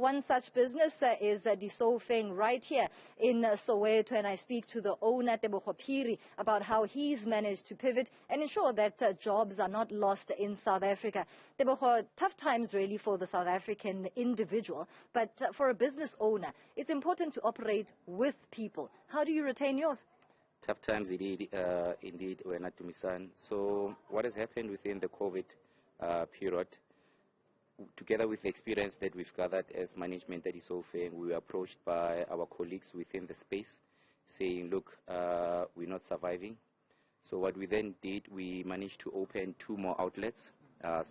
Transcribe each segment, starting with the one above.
One such business is Disoufeng right here in Soweto, and I speak to the owner, Teboogo Phiri, about how he's managed to pivot and ensure that jobs are not lost in South Africa. Teboogo, tough times really for the South African individual, but for a business owner, it's important to operate with people. How do you retain yours? Tough times indeed, we're not Tumisang. So what has happened within the COVID period, together with the experience that we've gathered as management at Disoufeng, we were approached by our colleagues within the space saying, look, we're not surviving. So what we then did, we managed to open 2 more outlets,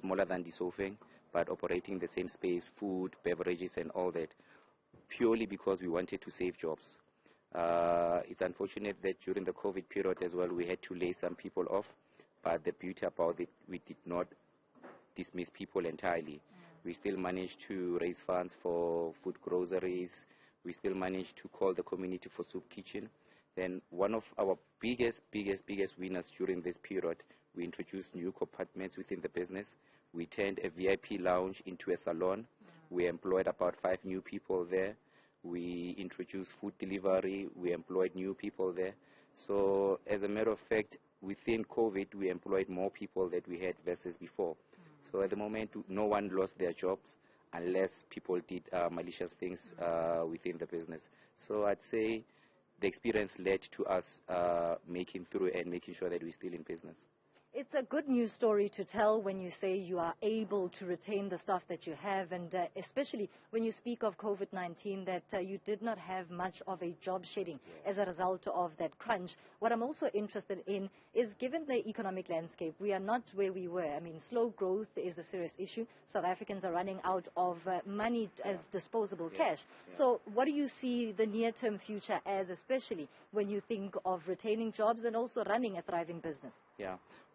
smaller than Disoufeng, but operating the same space, food, beverages and all that, purely because we wanted to save jobs. It's unfortunate that during the COVID period as well, we had to lay some people off, but the beauty about it, we did not dismiss people entirely. We still managed to raise funds for food groceries. We still managed to call the community for soup kitchen. Then one of our biggest winners during this period, we introduced new compartments within the business. We turned a VIP lounge into a salon. We employed about 5 new people there. We introduced food delivery. We employed new people there. So as a matter of fact, within COVID, we employed more people than we had versus before. So at the moment, no one lost their jobs unless people did malicious things within the business. So I'd say the experience led to us making through and making sure that we're still in business. It's a good news story to tell when you say you are able to retain the staff that you have, and especially when you speak of COVID-19, that you did not have much of a job shedding as a result of that crunch. What I'm also interested in is, given the economic landscape, we are not where we were. I mean, slow growth is a serious issue. South Africans are running out of money as disposable cash. So what do you see the near-term future as, especially when you think of retaining jobs and also running a thriving business?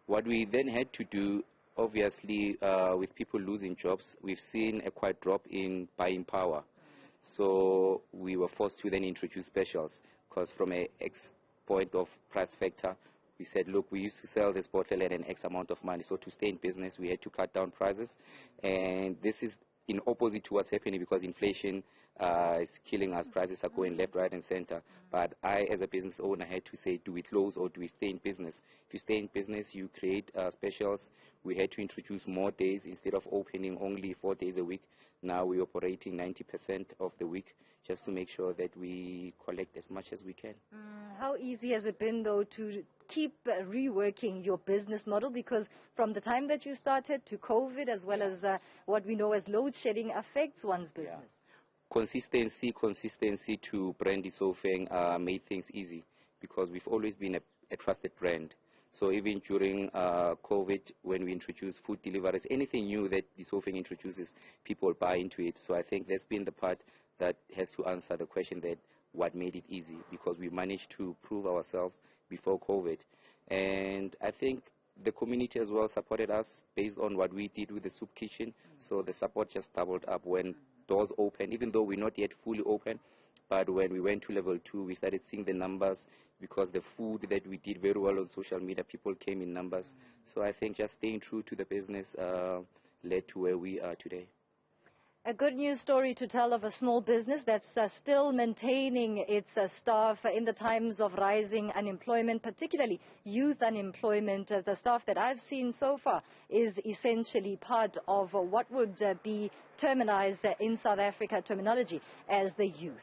What we then had to do, obviously, with people losing jobs, we've seen a quite drop in buying power. So we were forced to then introduce specials, because from an X point of price factor, we said, look, we used to sell this bottle at an X amount of money. So to stay in business, we had to cut down prices. And this is in opposite to what's happening, because inflation is killing us. Prices are going left, right, and center. But I, as a business owner, had to say, do we close or do we stay in business? If you stay in business, you create specials. We had to introduce more days instead of opening only 4 days a week. Now we're operating 90% of the week, just to make sure that we collect as much as we can. How easy has it been, though, to keep reworking your business model? Because from the time that you started to COVID, as well as what we know as load shedding, affects one's business. Consistency to brand Disoufeng made things easy, because we've always been a trusted brand. So even during COVID, when we introduced food deliveries, anything new that Disoufeng introduces, people buy into it. So I think that's been the part that has to answer the question that what made it easy, because we managed to prove ourselves before COVID. And I think the community as well supported us based on what we did with the soup kitchen. So the support just doubled up when doors opened, even though we're not yet fully open. But when we went to level 2, we started seeing the numbers, because the food that we did very well on social media, people came in numbers. So I think just staying true to the business led to where we are today. A good news story to tell of a small business that's still maintaining its staff in the times of rising unemployment, particularly youth unemployment. The staff that I've seen so far is essentially part of what would be terminized in South Africa terminology as the youth.